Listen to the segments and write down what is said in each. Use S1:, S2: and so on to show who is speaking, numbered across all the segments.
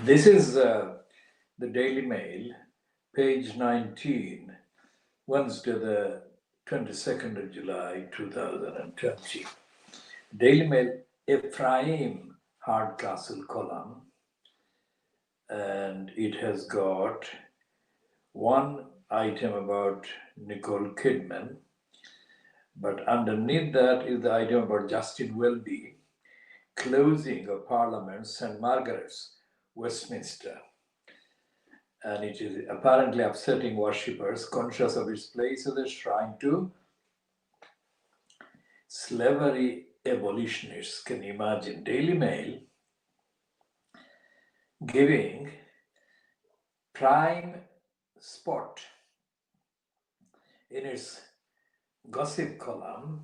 S1: This is the Daily Mail, page 19, Wednesday, the 22nd of July, 2020. Daily Mail, Ephraim Hardcastle column, and it has got one item about Nicole Kidman, but underneath that is the item about Justin Welby, closing of Parliament, St. Margaret's, Westminster. And it is apparently upsetting worshippers conscious of its place as a shrine to slavery abolitionists. Can you imagine? Daily Mail giving prime spot in its gossip column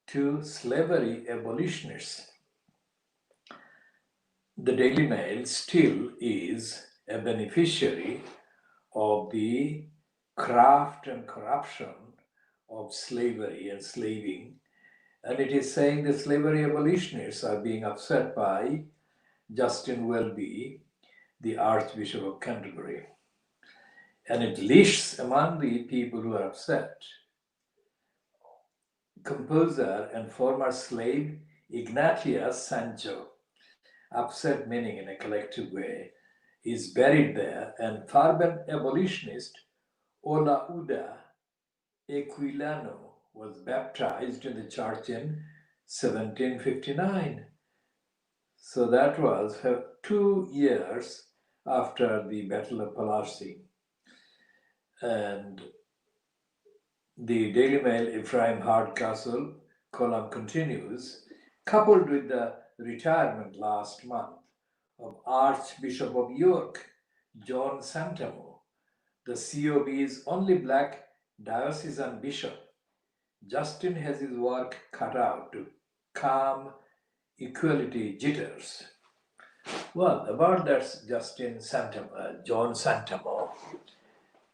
S1: to slavery abolitionists. the Daily Mail still is a beneficiary of the craft and corruption of slavery and slaving, and it is saying the slavery abolitionists are being upset by Justin Welby, the Archbishop of Canterbury. And it lists among the people who are upset composer and former slave Ignatius Sancho, upset meaning in a collective way, is buried there, and fervent abolitionist Olaudah Equiano was baptized in the church in 1759. So that was 2 years after the Battle of Plassey. And the Daily Mail Ephraim Hardcastle column continues, coupled with the retirement last month of Archbishop of York, John Santamo, the COB's only black diocesan bishop, Justin has his work cut out to calm equality jitters. Well, about that John Santamo,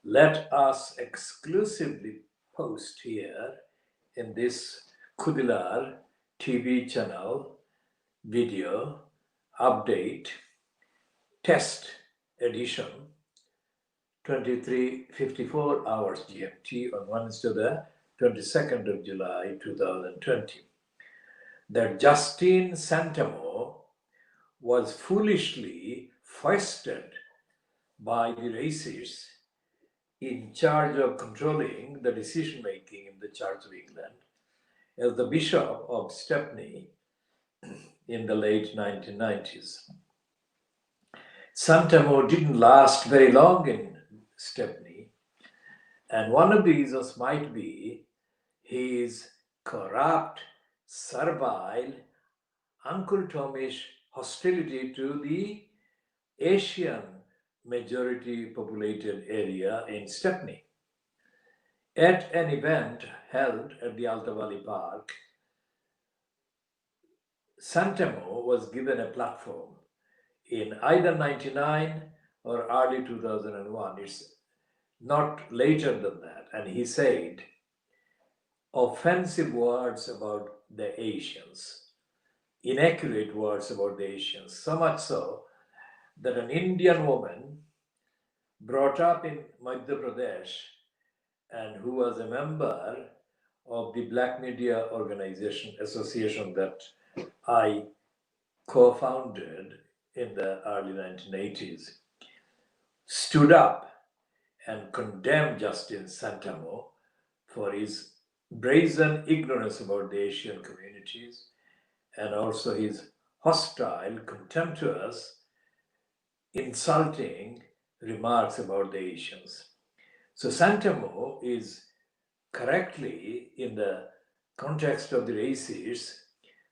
S1: let us exclusively post here in this Khoodeelaar TV channel video update test edition 23:54 hours GMT on Wednesday the 22nd of July 2020 that Justin Santamo was foolishly foisted by the racists in charge of controlling the decision making in the Church of England as the Bishop of Stepney in the late 1990s. Santamo didn't last very long in Stepney, and one of the reasons might be his corrupt, servile, Uncle Tomish hostility to the Asian majority populated area in Stepney. At an event held at the Alta Valley Park, Santamo was given a platform in either 99 or early 2001. It's not later than that. And he said offensive words about the Asians, inaccurate words about the Asians, so much so that an Indian woman brought up in Madhya Pradesh and who was a member of the Black Media Organization Association that I co-founded in the early 1980s, stood up and condemned Justin Santamo for his brazen ignorance about the Asian communities and also his hostile, contemptuous, insulting remarks about the Asians. So Santamo is correctly in the context of the racists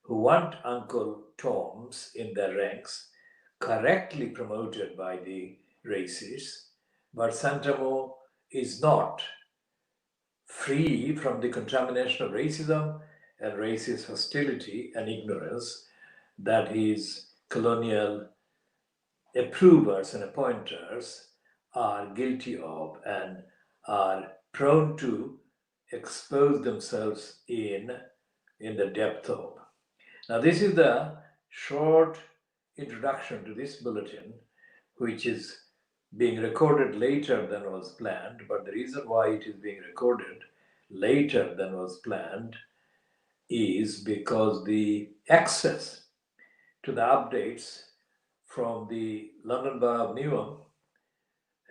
S1: who want Uncle Toms in their ranks, correctly promoted by the racists, but Santamo is not free from the contamination of racism and racist hostility and ignorance that his colonial approvers and appointers are guilty of and are prone to expose themselves in the depth of. Now, this is the short introduction to this bulletin, which is being recorded later than was planned. But the reason why it is being recorded later than was planned is because the access to the updates from the London Borough of Newham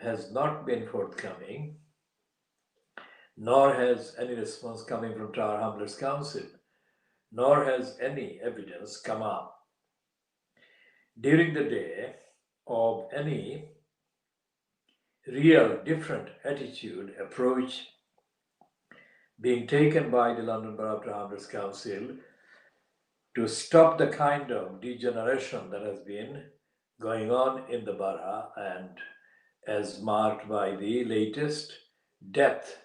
S1: has not been forthcoming, nor has any response coming from Tower Hamlets Council, nor has any evidence come up during the day of any real different attitude, approach being taken by the London Borough of Tower Hamlets Council to stop the kind of degeneration that has been going on in the borough, and as marked by the latest death,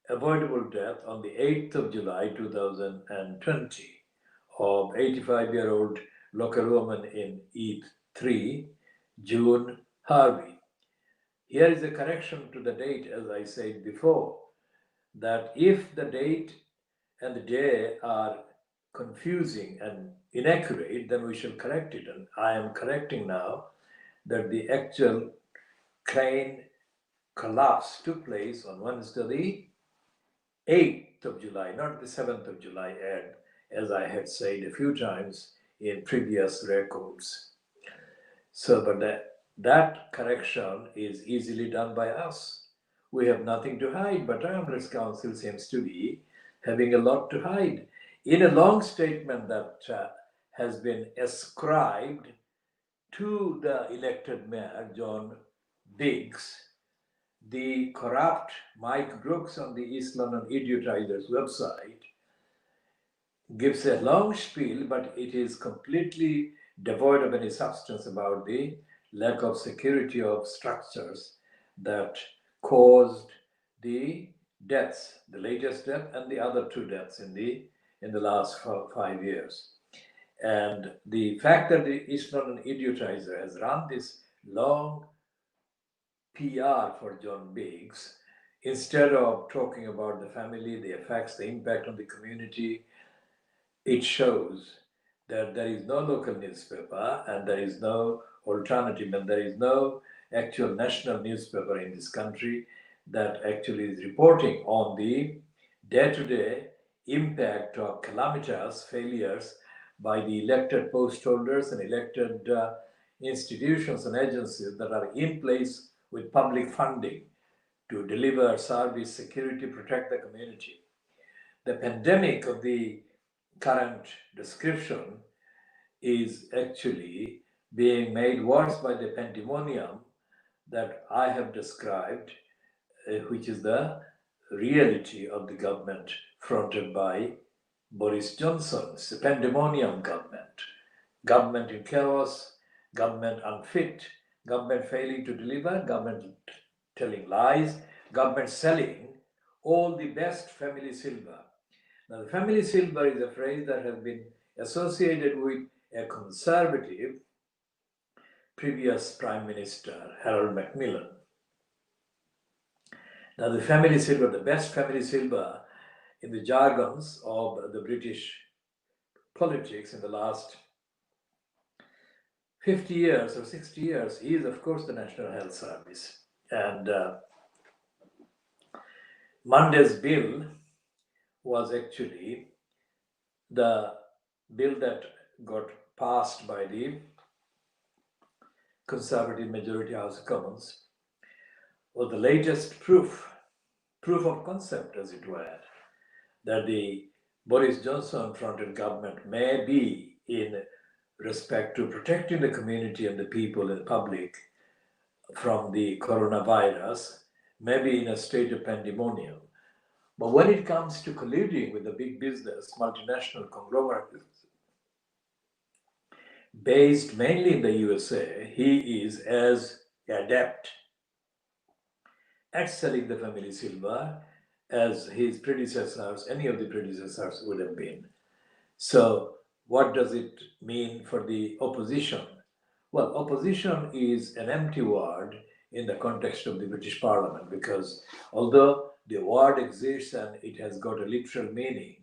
S1: avoidable death on the 8th of July 2020 of 85-year-old local woman in East 3. June Harvey. Here is a correction to the date, as I said before, that if the date and the day are confusing and inaccurate, then we shall correct it. And I am correcting now that the actual crane collapse took place on Wednesday, the 8th of July, not the 7th of July, as I had said a few times in previous records. So, but that correction is easily done by us. We have nothing to hide, but Armless Council seems to be having a lot to hide. In a long statement that has been ascribed to the elected mayor, John Biggs, the corrupt Mike Brooks on the East London Idiotizers website gives a long spiel, but it is completely devoid of any substance about the lack of security of structures that caused the deaths, the latest death and the other two deaths in the last 5 years. And the fact that the East London Idiotizer has run this long PR for John Biggs, instead of talking about the family, the effects, the impact on the community, it shows that there is no local newspaper and there is no alternative and there is no actual national newspaper in this country that actually is reporting on the day-to-day impact of calamitous failures by the elected post holders and elected institutions and agencies that are in place with public funding to deliver service, security, protect the community. The pandemic of the current description is actually being made worse by the pandemonium that I have described, which is the reality of the government fronted by Boris Johnson. It's a pandemonium government. Government in chaos, government unfit, government failing to deliver, government telling lies, government selling all the best family silver. Now, the family silver is a phrase that has been associated with a conservative previous Prime Minister, Harold Macmillan. Now, the family silver, the best family silver in the jargons of the British politics in the last 50 years or 60 years is, of course, the National Health Service. And Monday's bill was actually the bill that got passed by the Conservative majority House of Commons, was the latest proof of concept, as it were, that the Boris Johnson fronted government may be in respect to protecting the community and the people and the public from the coronavirus, maybe in a state of pandemonium. But when it comes to colluding with the big business, multinational conglomerates, based mainly in the USA, he is as adept at selling the family silver as his predecessors, any of the predecessors would have been. So, what does it mean for the opposition? Well, opposition is an empty word in the context of the British Parliament because although the word exists and it has got a literal meaning,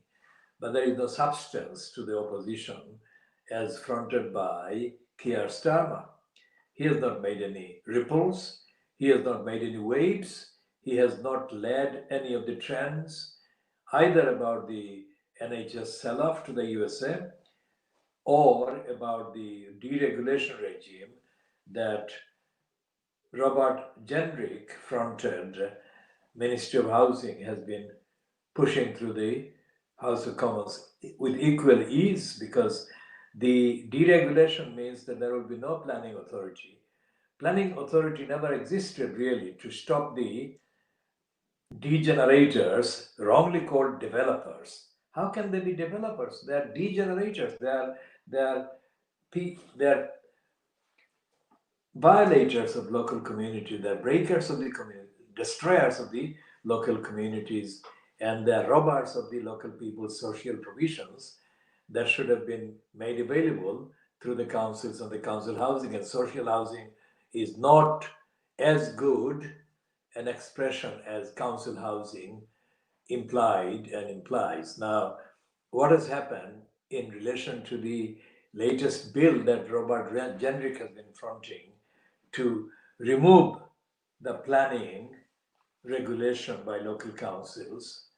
S1: but there is no substance to the opposition as fronted by Keir Starmer. He has not made any ripples, he has not made any waves, he has not led any of the trends, either about the NHS sell-off to the USA or about the deregulation regime that Robert Jenrick fronted Ministry of Housing has been pushing through the House of Commons with equal ease, because the deregulation means that there will be no planning authority. Planning authority never existed really to stop the degenerators, wrongly called developers. How can they be developers? They are degenerators. They are violators of local community. They are breakers of the community, destroyers of the local communities, and they are robbers of the local people's social provisions that should have been made available through the councils, and the council housing and social housing is not as good an expression as council housing implied and implies. Now, what has happened in relation to the latest bill that Robert Jenrick has been fronting to remove the planning regulation by local councils,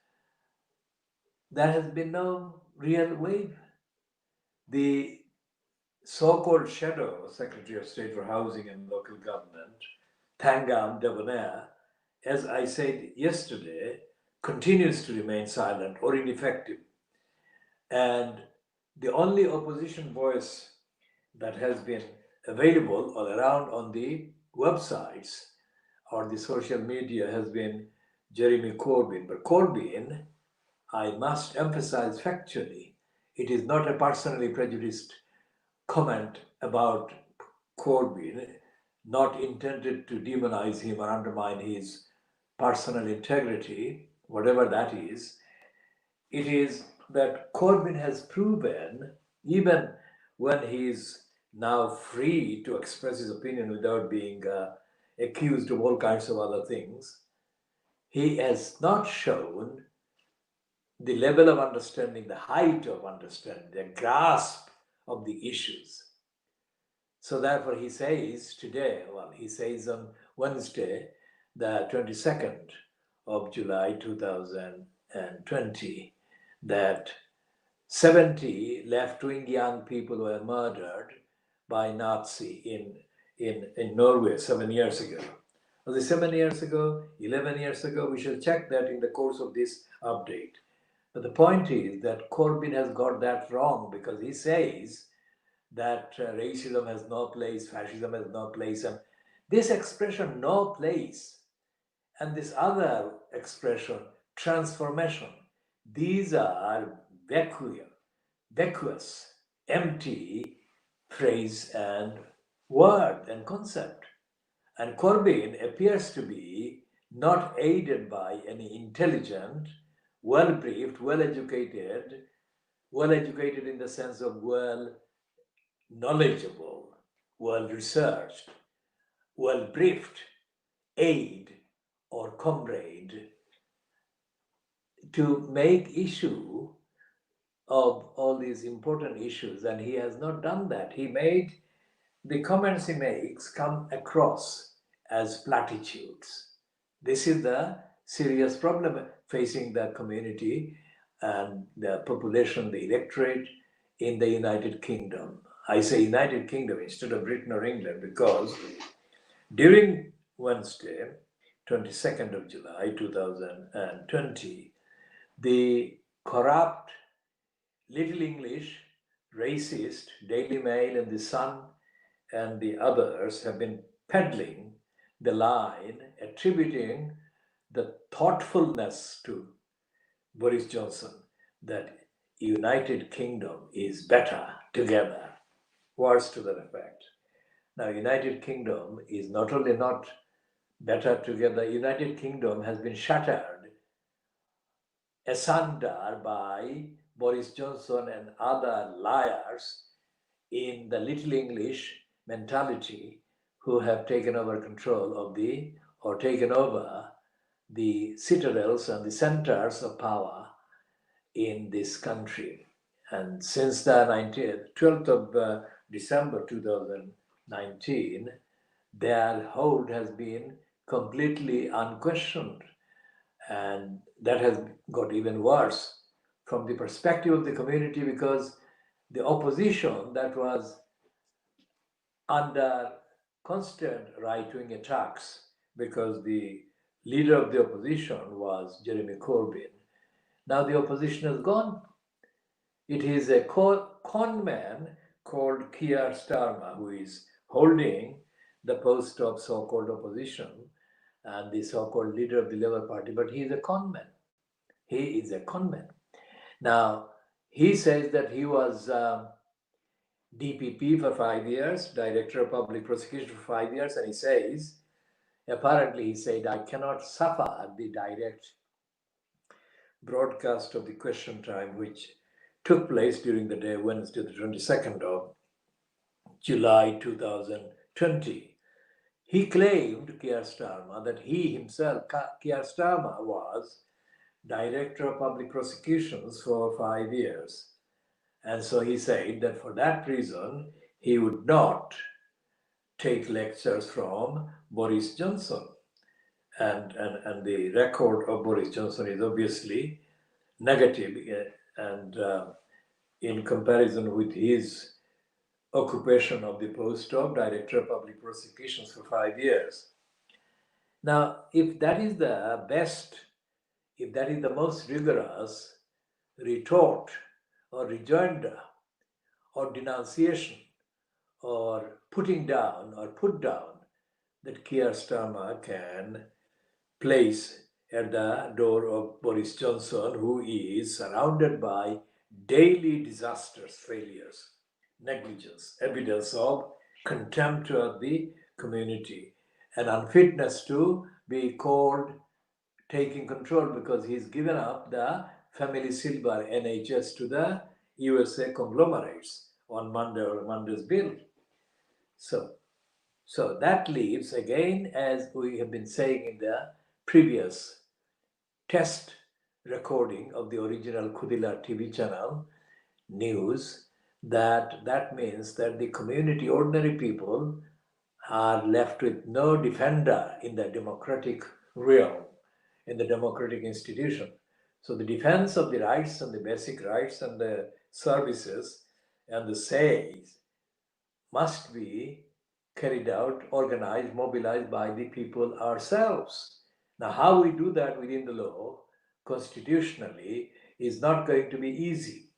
S1: there has been no real wave. The so-called shadow Secretary of State for Housing and Local Government, Thangam Debonair, as I said yesterday, continues to remain silent or ineffective. And the only opposition voice that has been available all around on the websites or the social media has been Jeremy Corbyn. But Corbyn, I must emphasize factually, it is not a personally prejudiced comment about Corbyn, not intended to demonize him or undermine his personal integrity, whatever that is. It is that Corbyn has proven, even when he is now free to express his opinion without being accused of all kinds of other things, he has not shown the level of understanding, the height of understanding, the grasp of the issues. So therefore he says today, he says on Wednesday, the 22nd of July 2020, that 70 left-wing young people were murdered by Nazi in Norway 7 years ago. Was it 7 years ago, 11 years ago? We shall check that in the course of this update. But the point is that Corbyn has got that wrong, because he says that racism has no place, fascism has no place, and this expression, no place, and this other expression, transformation, these are vacuous, empty phrase and word and concept. And Corbyn appears to be not aided by any intelligent, well-briefed, well-educated in the sense of knowledgeable, well-researched, well-briefed aide or comrade to make issue of all these important issues, and he has not done that. The comments he makes come across as platitudes. This is the serious problem facing the community and the population, the electorate in the United Kingdom. I say United Kingdom instead of Britain or England because during Wednesday, 22nd of July 2020, the corrupt, Little English, racist Daily Mail and The Sun and the others have been peddling the line, attributing the thoughtfulness to Boris Johnson that United Kingdom is better together. Words to that effect. Now, United Kingdom is not only not better together, United Kingdom has been shattered asunder by Boris Johnson and other liars in the Little English mentality who have taken over control of taken over the citadels and the centers of power in this country. And since the 12th of December 2019, their hold has been completely unquestioned. And that has got even worse from the perspective of the community, because the opposition that was under constant right-wing attacks, because the leader of the opposition was Jeremy Corbyn. Now the opposition has gone. It is a con man called Keir Starmer who is holding the post of so-called opposition and the so-called leader of the Labour Party, but he is a con man. He is a con man. Now, he says that he was DPP for 5 years, Director of Public Prosecution for 5 years, and he says, apparently he said, I cannot suffer the direct broadcast of the question time which took place during the day Wednesday, the 22nd of July 2020. He claimed, Keir Starmer, that he himself, Keir Starmer, was Director of Public Prosecutions for 5 years. And so he said that for that reason, he would not take lectures from Boris Johnson. And the record of Boris Johnson is obviously negative, and in comparison with his occupation of the post of Director of Public Prosecutions for 5 years. Now, if that is the best, if that is the most rigorous retort or rejoinder or denunciation or putting down or put down that Keir Starmer can place at the door of Boris Johnson, who is surrounded by daily disasters, failures, negligence, evidence of contempt of the community, and unfitness to be called taking control because he's given up the family silver NHS to the USA conglomerates on Monday's bill. So that leaves, again, as we have been saying in the previous test recording of the original KhoodeelaarTV channel news, that means that the community, ordinary people, are left with no defender in the democratic realm, in the democratic institution. So the defense of the rights and the basic rights and the services and the says must be carried out, organized, mobilized by the people ourselves. Now, how we do that within the law, constitutionally, is not going to be easy.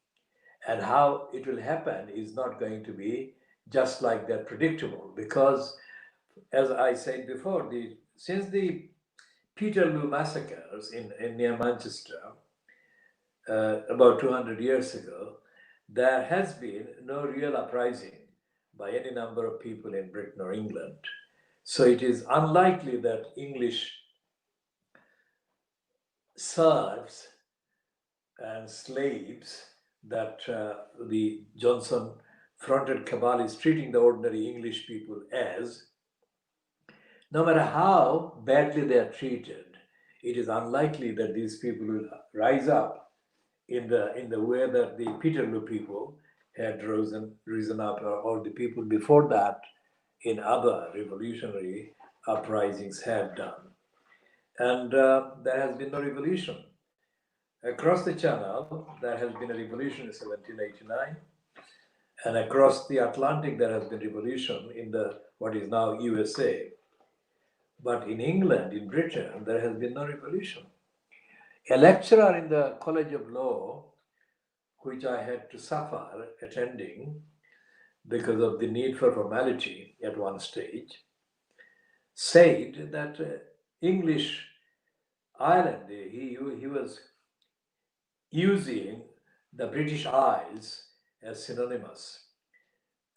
S1: And how it will happen is not going to be just like that predictable. Because, as I said before, since the Peterloo massacres in near Manchester, about 200 years ago, there has been no real uprising by any number of people in Britain or England. So it is unlikely that English serfs and slaves that the Johnson fronted cabal is treating the ordinary English people as, no matter how badly they are treated, it is unlikely that these people will rise up in the way that the Peterloo people had risen up, or the people before that in other revolutionary uprisings had done. And there has been no revolution. Across the channel, there has been a revolution in 1789, and across the Atlantic, there has been revolution in the what is now USA. But in England, in Britain, there has been no revolution. A lecturer in the College of Law, which I had to suffer attending because of the need for formality at one stage, said that English Ireland, he was using the British Isles as synonymous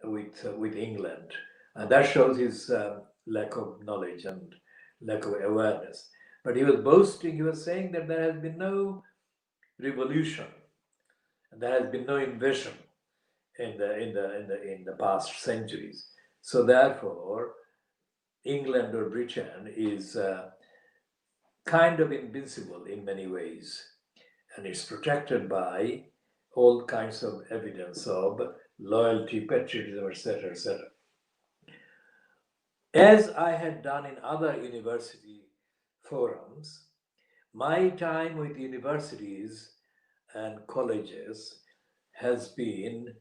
S1: with England. And that shows his lack of knowledge and lack of awareness. But he was boasting, he was saying that there has been no revolution, and there has been no invasion in the past centuries. So therefore, England or Britain is kind of invincible in many ways, and it's protected by all kinds of evidence of loyalty, patriotism, etc., etc. As I had done in other university forums, my time with universities and colleges has been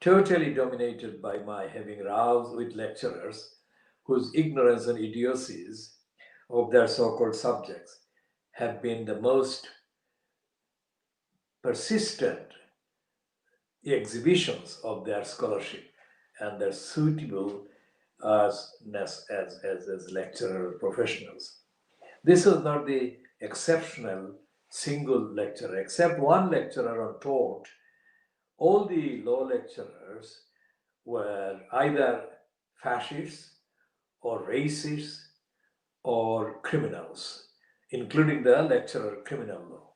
S1: totally dominated by my having rows with lecturers whose ignorance and idiocies of their so-called subjects have been the most persistent exhibitions of their scholarship and their suitableness as lecturer professionals. This was not the exceptional single lecturer, except one lecturer on tort. All the law lecturers were either fascists or racists or criminals, including the lecturer criminal law.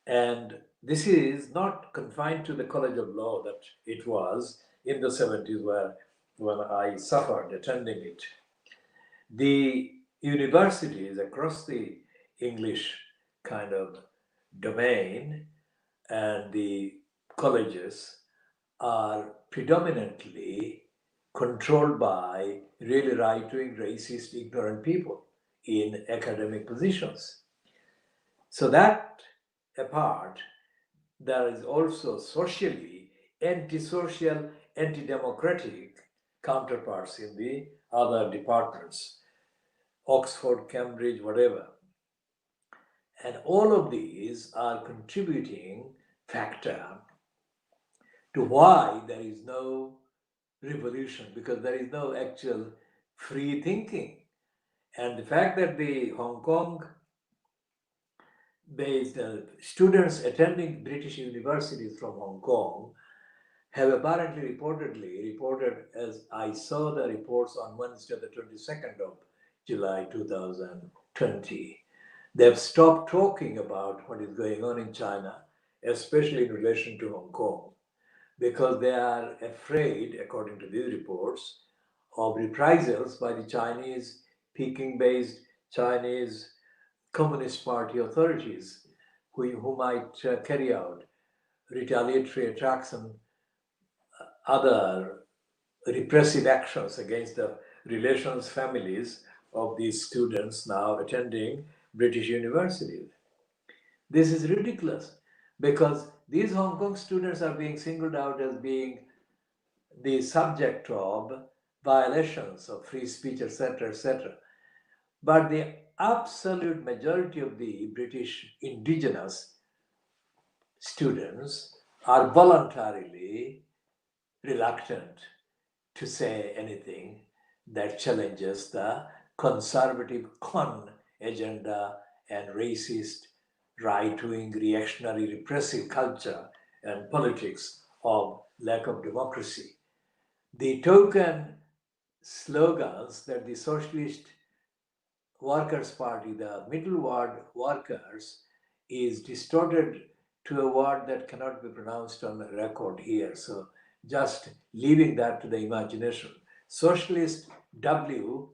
S1: And this is not confined to the College of Law that it was in the 70s, where when I suffered attending it. The universities across the English kind of domain and the colleges are predominantly controlled by really right-wing, racist, ignorant people in academic positions. So that apart, there is also socially antisocial, anti-democratic counterparts in the other departments, Oxford, Cambridge, whatever. And all of these are contributing factor to why there is no revolution, because there is no actual free thinking. And the fact that the Hong Kong based students attending British universities from Hong Kong have apparently reported, as I saw the reports on Wednesday, the 22nd of July 2020, they've stopped talking about what is going on in China, especially in relation to Hong Kong, because they are afraid, according to these reports, of reprisals by the Chinese, Peking based Chinese Communist Party authorities who might carry out retaliatory attacks and other repressive actions against the relations families of these students now attending British universities. This is ridiculous because these Hong Kong students are being singled out as being the subject of violations of free speech, etc., etc. But the absolute majority of the British indigenous students are voluntarily reluctant to say anything that challenges the conservative con agenda and racist, right wing, reactionary, repressive culture and politics of lack of democracy. The token slogans that the Socialist Workers' Party, the middle word workers, is distorted to a word that cannot be pronounced on record here. So just leaving that to the imagination. Socialist W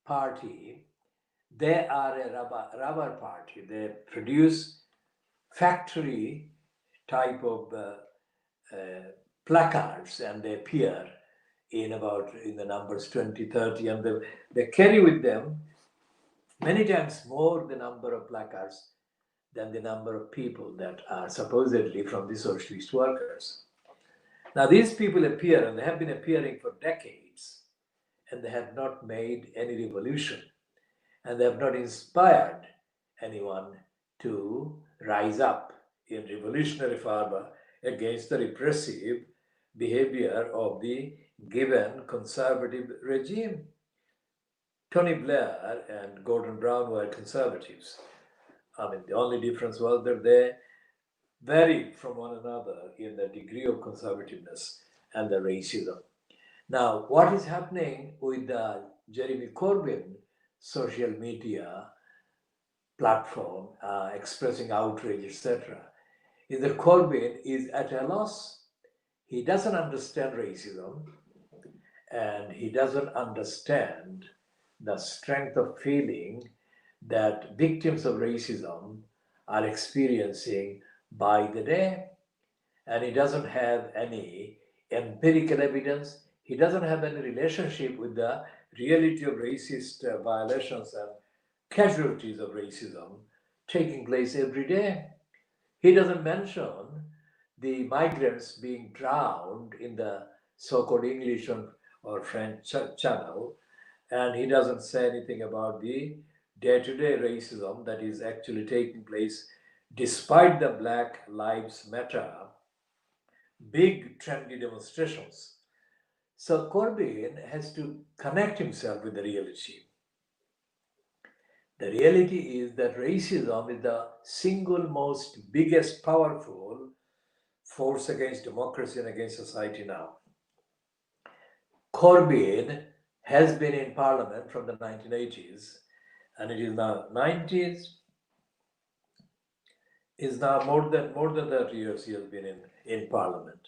S1: party, they are a rubber party. They produce factory type of placards and they appear in the numbers 20, 30, and they carry with them many times more the number of placards than the number of people that are supposedly from the socialist workers. Now, these people appear, and they have been appearing for decades, and they have not made any revolution, and they have not inspired anyone to rise up in revolutionary fervor against the repressive behavior of the given conservative regime. Tony Blair and Gordon Brown were conservatives. I mean, the only difference was that they varied from one another in the degree of conservativeness and the racism. Now, what is happening with the Jeremy Corbyn social media platform expressing outrage, etc., is that Corbyn is at a loss. He doesn't understand racism and he doesn't understand the strength of feeling that victims of racism are experiencing by the day. And he doesn't have any empirical evidence. He doesn't have any relationship with the reality of racist violations and casualties of racism taking place every day. He doesn't mention the migrants being drowned in the so-called English or French channel, and he doesn't say anything about the day-to-day racism that is actually taking place despite the Black Lives Matter big trendy demonstrations. So Corbyn has to connect himself with the reality. The reality is that racism is the single most biggest powerful force against democracy and against society now. Corbyn has been in parliament from the 1980s and it is now 90s, is now more than 30 years he has been in parliament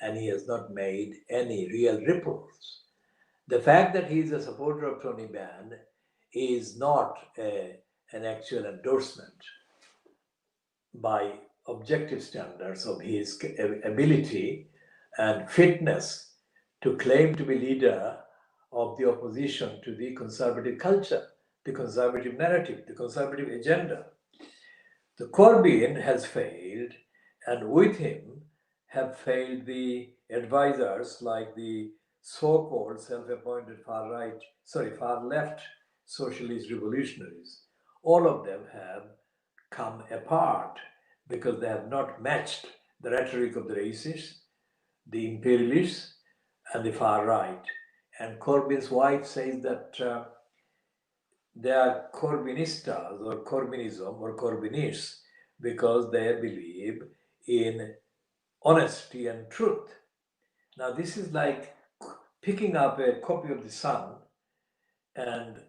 S1: and he has not made any real ripples. The fact that he is a supporter of Tony Benn is not an actual endorsement by objective standards of his ability and fitness to claim to be leader of the opposition to the conservative culture, the conservative narrative, the conservative agenda. The Corbyn has failed, and with him have failed the advisors like the so-called self-appointed far left socialist revolutionaries. All of them have come apart because they have not matched the rhetoric of the racists, the imperialists, and the far right. And Corbyn's wife says that they are Corbynistas or Corbynism or Corbynists because they believe in honesty and truth. Now, this is like picking up a copy of the Sun and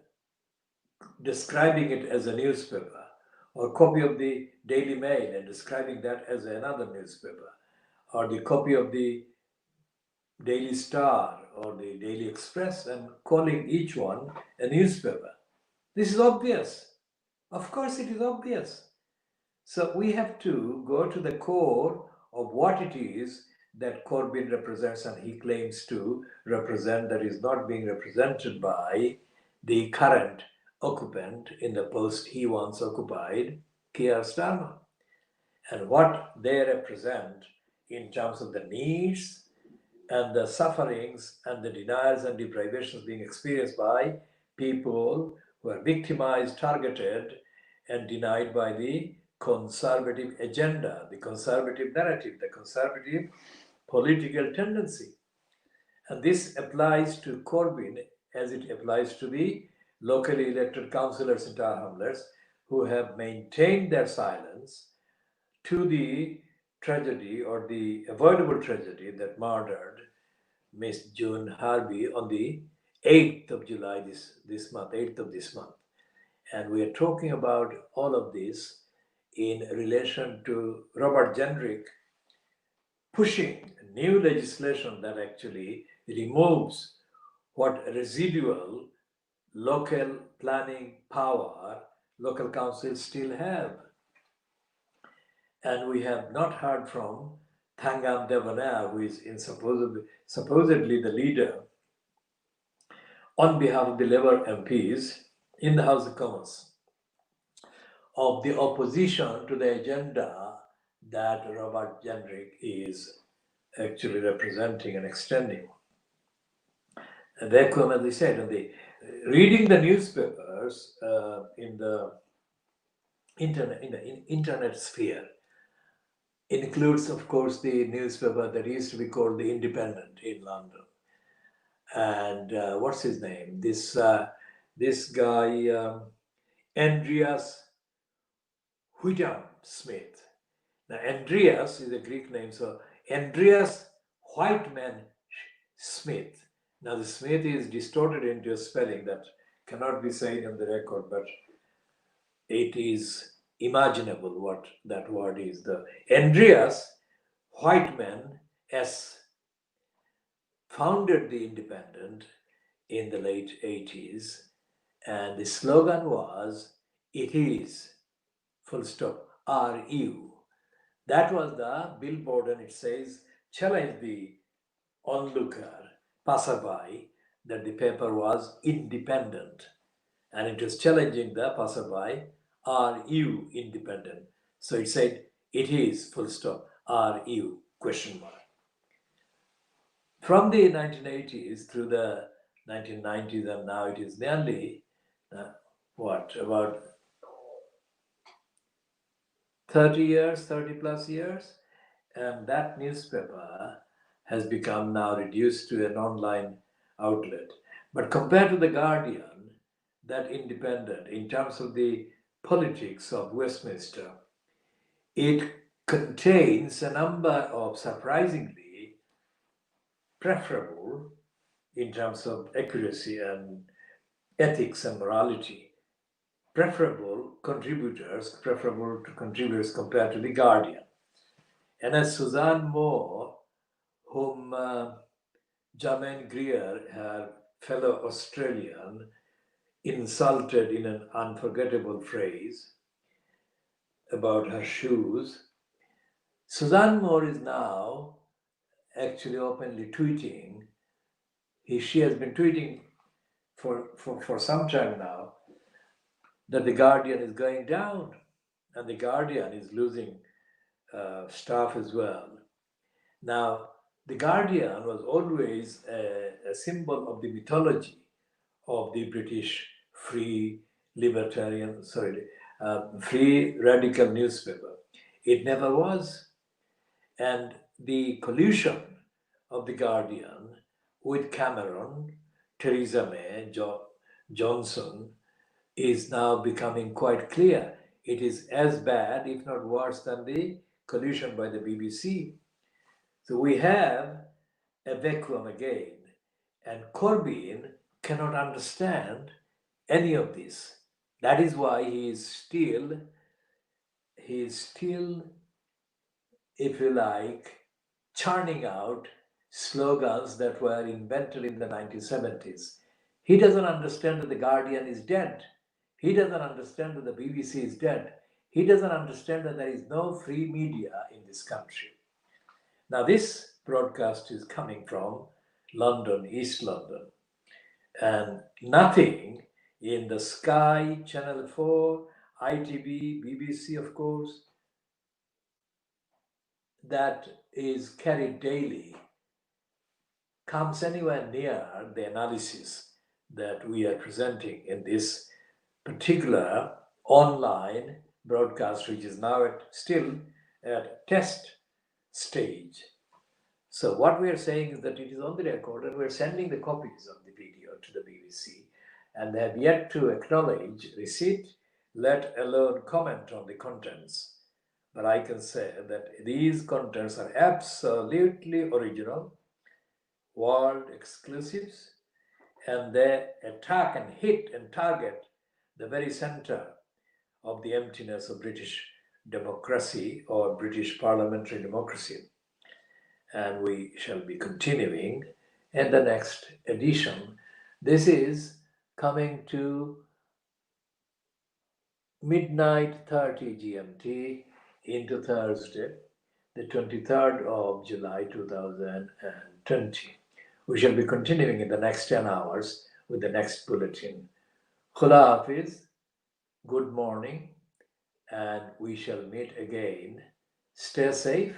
S1: describing it as a newspaper, or copy of the Daily Mail and describing that as another newspaper, or the copy of the Daily Star or the Daily Express and calling each one a newspaper. This is obvious. Of course, it is obvious. So we have to go to the core of what it is that Corbyn represents and he claims to represent that is not being represented by the current occupant in the post he once occupied, Keir Starmer. And what they represent in terms of the needs and the sufferings and the denials and deprivations being experienced by people who are victimized, targeted, and denied by the conservative agenda, the conservative narrative, the conservative political tendency. And this applies to Corbyn as it applies to the locally elected councillors in Tower Hamlets who have maintained their silence to the tragedy or the avoidable tragedy that murdered Miss June Harvey on the 8th of July this month, 8th of this month. And we are talking about all of this in relation to Robert Jenrick pushing new legislation that actually removes what residual local planning power local councils still have. And we have not heard from Thangam Devanaya, who is supposedly the leader on behalf of the Labour MPs in the House of Commons of the opposition to the agenda that Robert Jenrick is actually representing and extending. And therefore, as I said, reading the newspapers in the internet sphere includes, of course, the newspaper that used to be called The Independent in London. And what's his name? This guy, Andreas Whittam Smith. Now, Andreas is a Greek name, so Andreas Whiteman Smith. Now, the Smith is distorted into a spelling that cannot be said on the record, but it is imaginable what that word is. The Andreas Whiteman S founded the Independent in the late 80s, and the slogan was, "It is, full stop, RU." That was the billboard, and it says, challenge the onlooker, passerby, that the paper was independent. And it was challenging the passerby, are you independent? So it said, it is, full stop, are you, question mark. From the 1980s through the 1990s, and now it is nearly, about 30 plus years, and that newspaper has become now reduced to an online outlet. But compared to the Guardian, that Independent, in terms of the politics of Westminster, it contains a number of surprisingly preferable, in terms of accuracy and ethics and morality, preferable to contributors compared to the Guardian. And as Suzanne Moore, whom Jermaine Greer fellow Australian insulted in an unforgettable phrase about her shoes, Suzanne Moore is now actually openly tweeting. She has been tweeting for some time now that the Guardian is going down and the Guardian is losing staff as well. Now, the Guardian was always a symbol of the mythology of the British free libertarian, free radical newspaper. It never was. And the collusion of the Guardian with Cameron, Theresa May, Johnson is now becoming quite clear. It is as bad, if not worse, than the collusion by the BBC. So we have a vacuum again, and Corbyn cannot understand any of this. That is why he is still, if you like, churning out slogans that were invented in the 1970s. He doesn't understand that the Guardian is dead. He doesn't understand that the BBC is dead. He doesn't understand that there is no free media in this country. Now, this broadcast is coming from London, East London, and nothing in the Sky, Channel 4, ITV, BBC, of course, that is carried daily comes anywhere near the analysis that we are presenting in this particular online broadcast, which is now still at test stage. So what we are saying is that it is on the record and we're sending the copies of the video to the BBC, and they have yet to acknowledge receipt, let alone comment on the contents. But I can say that these contents are absolutely original, world exclusives, and they attack and hit and target the very center of the emptiness of British democracy or British parliamentary democracy. And we shall be continuing in the next edition. This is coming to midnight 30 GMT into Thursday, the 23rd of July 2020. We shall be continuing in the next 10 hours with the next bulletin. Khuda Hafiz, good morning, and we shall meet again. Stay safe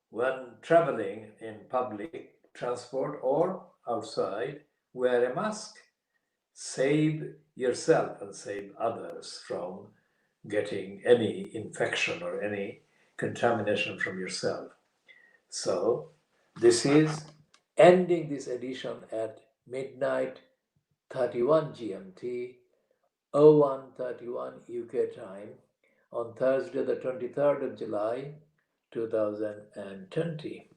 S1: when traveling in public transport or outside. Wear a mask. Save yourself and save others from getting any infection or any contamination from yourself. So, this is ending this edition at midnight 31 GMT, 0131 UK time on Thursday, the 23rd of July 2020.